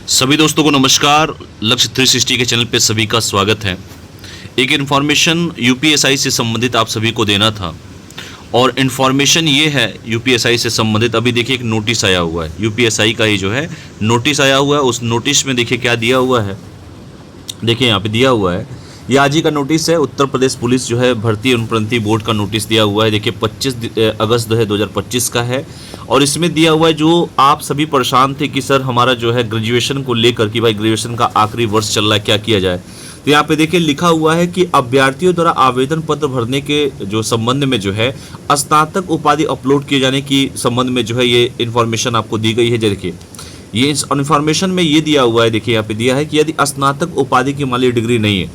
सभी दोस्तों को नमस्कार। लक्ष्य 360 के चैनल पे सभी का स्वागत है। एक इन्फॉर्मेशन यूपीएसआई से संबंधित आप सभी को देना था और इन्फॉर्मेशन ये है यूपीएसआई से संबंधित। अभी देखिए एक नोटिस आया हुआ है, यूपीएसआई का ही जो है नोटिस आया हुआ है। उस नोटिस में देखिए क्या दिया हुआ है, देखिए यहाँ पे दिया हुआ है, ये आज ही का नोटिस है। उत्तर प्रदेश पुलिस जो है भर्ती एवं प्रोन्नति बोर्ड का नोटिस दिया हुआ है। देखिए 25 अगस्त 2025 का है और इसमें दिया हुआ है जो आप सभी परेशान थे कि सर हमारा जो है ग्रेजुएशन को लेकर कि भाई ग्रेजुएशन का आखिरी वर्ष चल रहा है, क्या किया जाए। तो यहाँ पे देखिए लिखा हुआ है कि अभ्यर्थियों द्वारा आवेदन पत्र भरने के जो संबंध में जो है स्नातक उपाधि अपलोड किए जाने की संबंध में जो है ये इन्फॉर्मेशन आपको दी गई है। देखिए ये इस इन्फॉर्मेशन में ये दिया हुआ है, देखिए यहाँ पे दिया है कि यदि स्नातक उपाधि की मान लीजिए डिग्री नहीं है,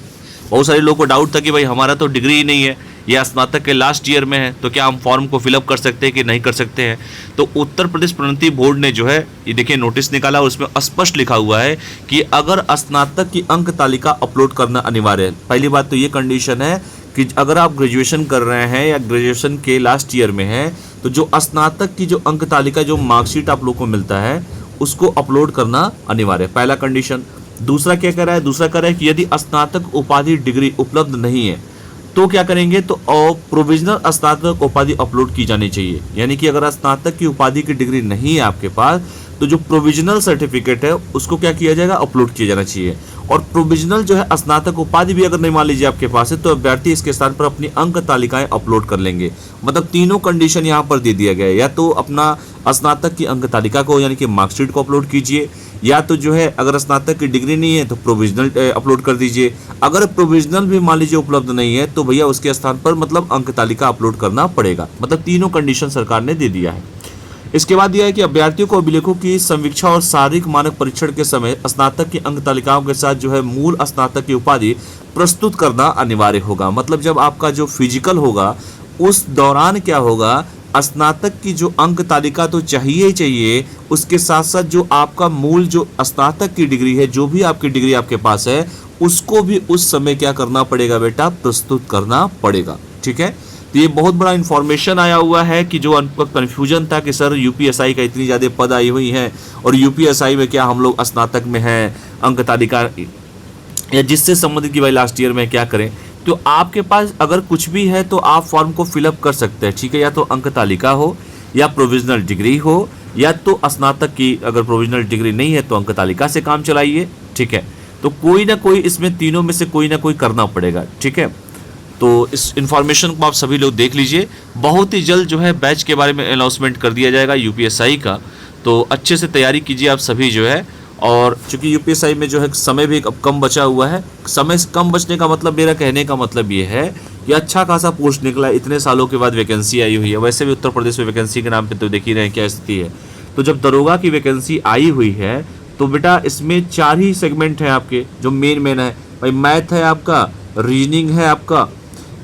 बहुत सारे लोगों को डाउट था कि भाई हमारा तो डिग्री ही नहीं है या स्नातक के लास्ट ईयर में है, तो क्या हम फॉर्म को फिलअप कर सकते हैं कि नहीं कर सकते हैं। तो उत्तर प्रदेश प्रोन्नति बोर्ड ने जो है ये देखिए नोटिस निकाला और उसमें स्पष्ट लिखा हुआ है कि अगर स्नातक की अंक तालिका अपलोड करना अनिवार्य है। पहली बात तो ये कंडीशन है कि अगर आप ग्रेजुएशन कर रहे हैं या ग्रेजुएशन के लास्ट ईयर में हैं तो जो स्नातक की जो अंक तालिका जो मार्कशीट आप लोग को मिलता है उसको अपलोड करना अनिवार्य है, पहला कंडीशन। दूसरा क्या कह रहा है, दूसरा कह रहा है कि यदि स्नातक उपाधि डिग्री उपलब्ध नहीं है तो क्या करेंगे, तो प्रोविजनल स्नातक उपाधि अपलोड की जानी चाहिए। यानी कि अगर स्नातक की उपाधि की डिग्री नहीं है आपके पास तो जो प्रोविजनल सर्टिफिकेट है उसको क्या किया जाएगा, अपलोड किया जाना चाहिए। और प्रोविजनल जो है स्नातक उपाधि भी अगर नहीं मान लीजिए आपके पास है तो अभ्यर्थी इसके स्थान पर अपनी अंक तालिकाएं अपलोड कर लेंगे। मतलब तीनों कंडीशन यहाँ पर दे दिया गया है, या तो अपना स्नातक की अंक तालिका को यानी कि मार्कशीट को अपलोड कीजिए, या तो जो है अगर स्नातक की डिग्री नहीं है तो प्रोविजनल अपलोड कर दीजिए। अगर प्रोविजनल भी मान लीजिए उपलब्ध नहीं है तो भैया उसके स्थान पर मतलब अंक तालिका अपलोड करना पड़ेगा। मतलब तीनों कंडीशन सरकार ने दे दिया है। इसके बाद दिया है कि अभ्यर्थियों को अभिलेखों की समीक्षा और शारीरिक मानक परीक्षण के समय स्नातक की अंक तालिकाओं के साथ जो है मूल स्नातक की उपाधि प्रस्तुत करना अनिवार्य होगा। मतलब जब आपका जो फिजिकल होगा उस दौरान क्या होगा, स्नातक की जो अंक तालिका तो चाहिए ही चाहिए, उसके साथ साथ जो आपका मूल जो स्नातक की डिग्री है, जो भी आपकी डिग्री आपके पास है उसको भी उस समय क्या करना पड़ेगा बेटा, प्रस्तुत करना पड़ेगा। ठीक है, तो ये बहुत बड़ा इन्फॉर्मेशन आया हुआ है कि जो आपको कन्फ्यूजन था कि सर यूपीएसआई का इतनी ज़्यादा पद आई हुई है और यूपीएसआई में क्या हम लोग स्नातक में हैं, अंक तालिका या जिससे संबंधित कि भाई लास्ट ईयर में क्या करें। तो आपके पास अगर कुछ भी है तो आप फॉर्म को फिलअप कर सकते हैं। ठीक है, या तो अंक तालिका हो या प्रोविजनल डिग्री हो या तो स्नातक की अगर प्रोविजनल डिग्री नहीं है तो अंक तालिका से काम चलाइए। ठीक है, तो कोई ना कोई इसमें तीनों में से कोई ना कोई करना पड़ेगा। ठीक है, तो इस इन्फॉर्मेशन को आप सभी लोग देख लीजिए। बहुत ही जल्द जो है बैच के बारे में अनाउंसमेंट कर दिया जाएगा यूपीएसआई का, तो अच्छे से तैयारी कीजिए आप सभी जो है। और चूंकि यूपीएसआई में जो है समय भी अब कम बचा हुआ है, समय कम बचने का मतलब मेरा कहने का मतलब ये है कि अच्छा खासा पोस्ट निकला है, इतने सालों के बाद वैकेंसी आई हुई है। वैसे भी उत्तर प्रदेश में वैकेंसी के नाम पे तो देख ही रहे हैं क्या स्थिति है। तो जब दरोगा की वैकेंसी आई हुई है तो बेटा इसमें 4 ही सेगमेंट हैं आपके जो मेन है भाई। मैथ है आपका, रीजनिंग है आपका,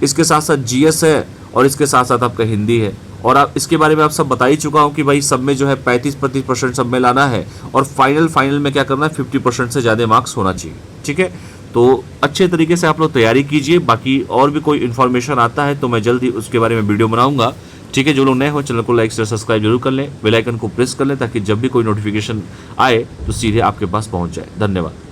इसके साथ साथ जीएस है और इसके साथ साथ आपका हिंदी है। और आप इसके बारे में आप सब बता ही चुका हूँ कि भाई सब में जो है 35% सब में लाना है और फाइनल में क्या करना है 50% से ज़्यादा मार्क्स होना चाहिए। ठीक है, तो अच्छे तरीके से आप लोग तैयारी कीजिए। बाकी और भी कोई इन्फॉर्मेशन आता है तो मैं जल्द ही उसके बारे में वीडियो बनाऊंगा। ठीक है, जो लोग नए हो चैनल को लाइक शेयर सब्सक्राइब जरूर कर लें, बेल आइकन को प्रेस कर लें ताकि जब भी कोई नोटिफिकेशन आए तो सीधे आपके पास पहुँच जाए। धन्यवाद।